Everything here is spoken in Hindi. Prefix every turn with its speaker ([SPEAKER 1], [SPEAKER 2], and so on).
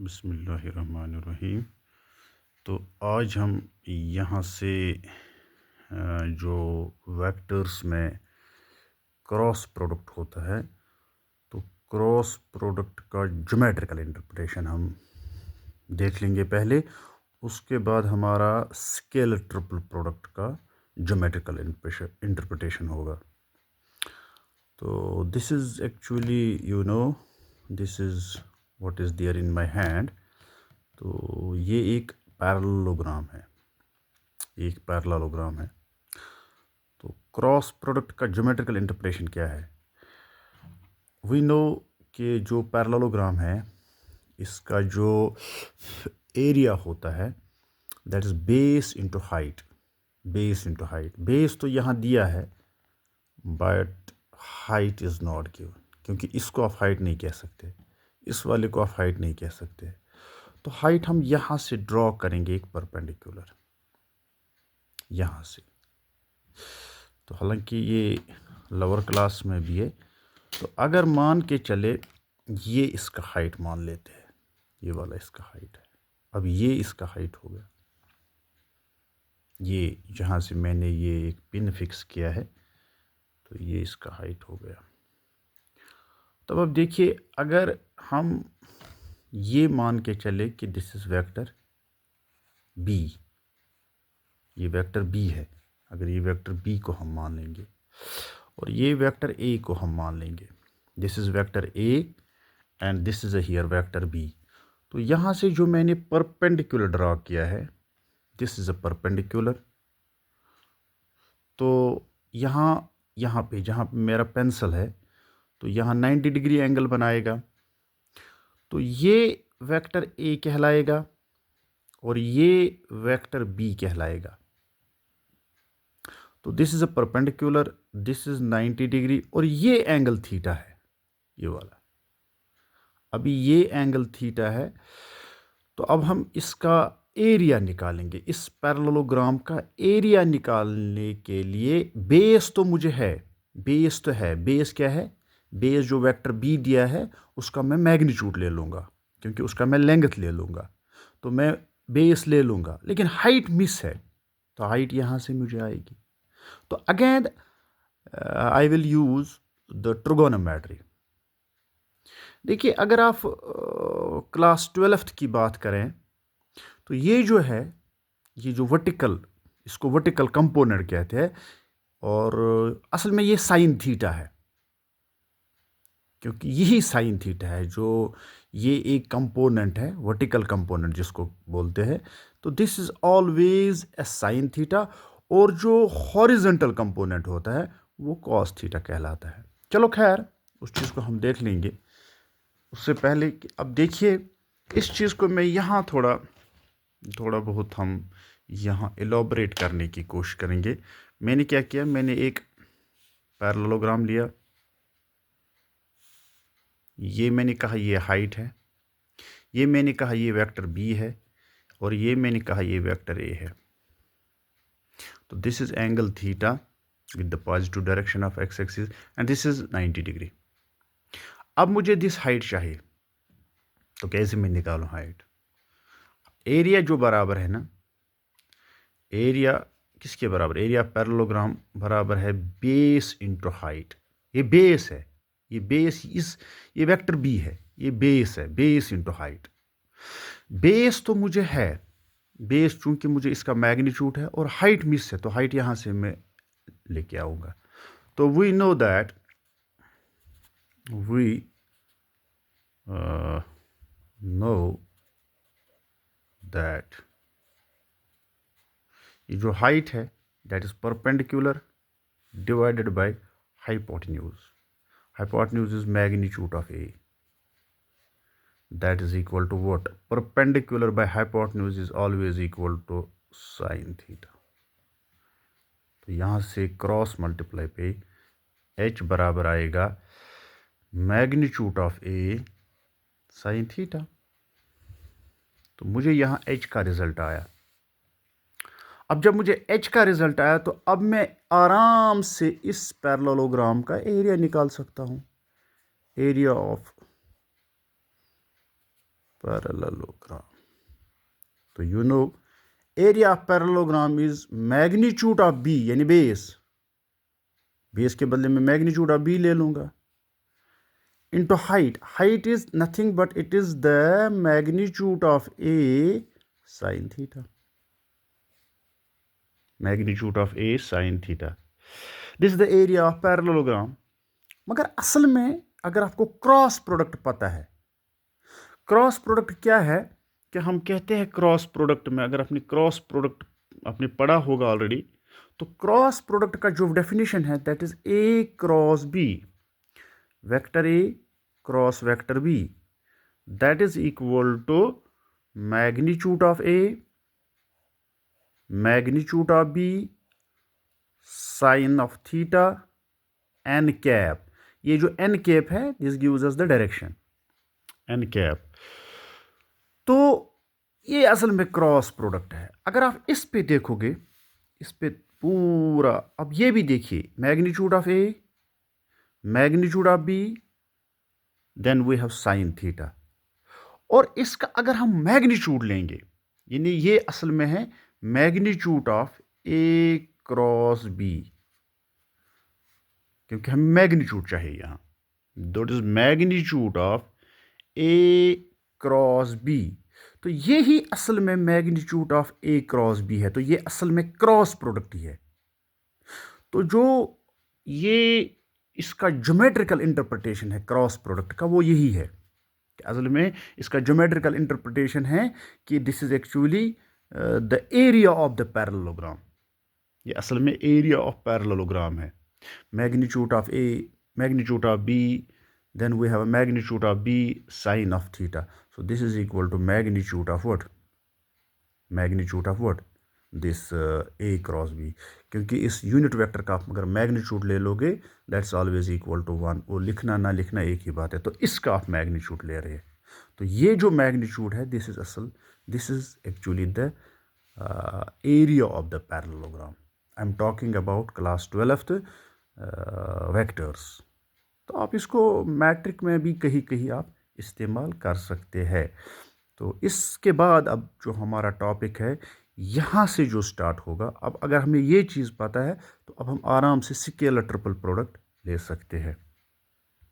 [SPEAKER 1] बिस्मिल्लाहिर्रहमानिर्रहीम। तो आज हम यहाँ से जो वेक्टर्स में क्रॉस प्रोडक्ट होता है, तो क्रॉस प्रोडक्ट का ज्योमेट्रिकल इंटरप्रिटेशन हम देख लेंगे पहले। उसके बाद हमारा स्केलर ट्रिपल प्रोडक्ट का ज्योमेट्रिकल इंटरप्रिटेशन होगा। तो this is actually this is what is there in my hand. तो ये एक पैरेललोग्राम है, तो क्रॉस प्रोडक्ट का ज्योमेट्रिकल इंटरप्रिटेशन क्या है? वी नो कि जो पैरेललोग्राम है, इसका जो एरिया होता है that is base into height. Base तो यहाँ दिया है, but height is not given, क्योंकि इसको आप हाइट नहीं कह सकते, इस वाले को आप हाइट नहीं कह सकते। तो हाइट हम यहाँ से ड्रॉ करेंगे एक परपेंडिकुलर, यहाँ से। तो हालांकि ये लोअर क्लास में भी है, तो अगर मान के चले ये इसका हाइट मान लेते हैं, ये वाला इसका हाइट है। अब ये इसका हाइट हो गया, ये जहाँ से मैंने ये एक पिन फिक्स किया है, तो ये इसका हाइट हो गया। तब अब देखिए, अगर हम ये मान के चले कि दिस इज़ वेक्टर बी, ये वेक्टर बी है, अगर ये वेक्टर बी को हम मान लेंगे और ये वेक्टर ए को हम मान लेंगे, this is vector A and this is here vector B. तो यहाँ से जो मैंने परपेंडिकुलर ड्रॉ किया है, दिस इज़ अ परपेंडिकुलर। तो यहाँ पे जहाँ पे मेरा पेंसिल है, तो यहाँ 90 डिग्री एंगल बनाएगा। तो ये वेक्टर ए कहलाएगा और ये वेक्टर बी कहलाएगा। तो this is a perpendicular, this is 90 degree और ये एंगल थीटा है, ये वाला। अभी ये एंगल थीटा है। तो अब हम इसका एरिया निकालेंगे, इस पैरेललोग्राम का एरिया निकालने के लिए बेस तो मुझे है, बेस तो है। बेस क्या है? बेस जो वेक्टर बी दिया है उसका मैं मैग्नीट्यूड ले लूँगा, क्योंकि उसका मैं लेंथ ले लूँगा। तो मैं बेस ले लूँगा, लेकिन हाइट मिस है, तो हाइट यहाँ से मुझे आएगी। तो again I will use the trigonometry. देखिए, अगर आप क्लास 12th की बात करें, तो ये जो है, ये जो वर्टिकल, इसको वर्टिकल कंपोनेंट कहते हैं, और असल में ये साइन थीटा है, क्योंकि यही साइन थीटा है जो ये एक कंपोनेंट है, वर्टिकल कंपोनेंट जिसको बोलते हैं। तो this is always a sign theta, और जो हॉरिजॉन्टल कंपोनेंट होता है वो कॉस थीटा कहलाता है। चलो खैर, उस चीज़ को हम देख लेंगे। उससे पहले अब देखिए, इस चीज़ को मैं यहाँ थोड़ा बहुत हम यहाँ एलोबरेट करने की कोशिश करेंगे। मैंने क्या किया, मैंने एक पैरेललोग्राम लिया, ये मैंने कहा ये हाइट है, ये मैंने कहा ये वेक्टर बी है, और ये मैंने कहा ये वेक्टर ए है। तो this is angle theta with the positive direction of x axis and this is 90 degree. अब मुझे दिस हाइट चाहिए, तो कैसे मैं निकालूं हाइट? एरिया जो बराबर है ना, एरिया किसके बराबर? एरिया पैरेललोग्राम बराबर है बेस इंटू हाइट। ये बेस है, ये बेस ये वेक्टर बी है, ये बेस है, बेस इंटू हाइट। बेस तो मुझे है, बेस चूंकि मुझे इसका मैग्नीट्यूड है और हाइट मिस है, तो हाइट यहां से मैं लेके आऊंगा। तो we know that we know that ये जो हाइट है that is perpendicular divided by hypotenuse. Hypotenuse is magnitude of A. That is equal to what? Perpendicular by hypotenuse is always equal to sin theta. तो यहाँ से क्रॉस मल्टीप्लाई पे H बराबर आएगा magnitude of A sin theta. तो मुझे यहाँ H का रिजल्ट आया। अब जब मुझे H का रिजल्ट आया, तो अब मैं आराम से इस पैरेललोग्राम का एरिया निकाल सकता हूँ। Area of parallelogram. तो you know area of parallelogram is magnitude of B, यानी बेस, बेस के बदले में मैग्नीट्यूड ऑफ बी ले लूंगा, into height. Height is nothing but it is the magnitude of A sin theta. Magnitude of A sin theta. This is the area of parallelogram. मगर असल में अगर आपको क्रॉस प्रोडक्ट पता है, क्रॉस प्रोडक्ट क्या है कि हम कहते हैं क्रॉस प्रोडक्ट में, अगर आपने क्रॉस प्रोडक्ट आपने पढ़ा होगा ऑलरेडी, तो क्रॉस प्रोडक्ट का जो डेफिनेशन है that is A cross B, vector A cross vector B, that is equal to magnitude of A, magnitude of B, sin of theta, n cap. ये जो n cap है this gives us the direction, n cap. तो ये असल में क्रॉस प्रोडक्ट है। अगर आप इस पे देखोगे, इस पे पूरा, अब ये भी देखिए, magnitude of A, magnitude of B, then we have sine theta. और इसका अगर हम मैग्नीट्यूड लेंगे, यानी ये असल में है magnitude of A cross B, क्योंकि हमें मैग्नीट्यूड चाहिए यहां, that is magnitude of A cross B। तो ये ही असल में magnitude of A cross B है। तो ये असल में क्रॉस प्रोडक्ट ही है। तो जो ये इसका ज्योमेट्रिकल इंटरप्रिटेशन है क्रॉस प्रोडक्ट का, वो यही है कि असल में इसका ज्योमेट्रिकल इंटरप्रिटेशन है कि this is actually the area of the parallelogram. ये असल में एरिया ऑफ पैरेललोग्राम है। Magnitude of A, magnitude of B, then we have a magnitude of B sin of theta. So this is equal to magnitude of what? Magnitude of what? This A cross B. क्योंकि इस यूनिट वेक्टर का आप अगर मैग्नीट्यूड ले लोगे दैट्स ऑलवेज इक्वल टू 1। वो लिखना ना लिखना एक ही बात है। तो इसका आप मैग्नीट्यूड ले रहे हैं। तो ये जो मैग्नीट्यूड है this is actually the area of the parallelogram. I am talking about class 12th vectors. तो आप इसको मैट्रिक में भी कहीं कहीं आप इस्तेमाल कर सकते हैं। तो इसके बाद अब जो हमारा टॉपिक है यहाँ से जो स्टार्ट होगा, अब अगर हमें ये चीज़ पता है तो अब हम आराम से स्केलर ट्रिपल प्रोडक्ट ले सकते हैं।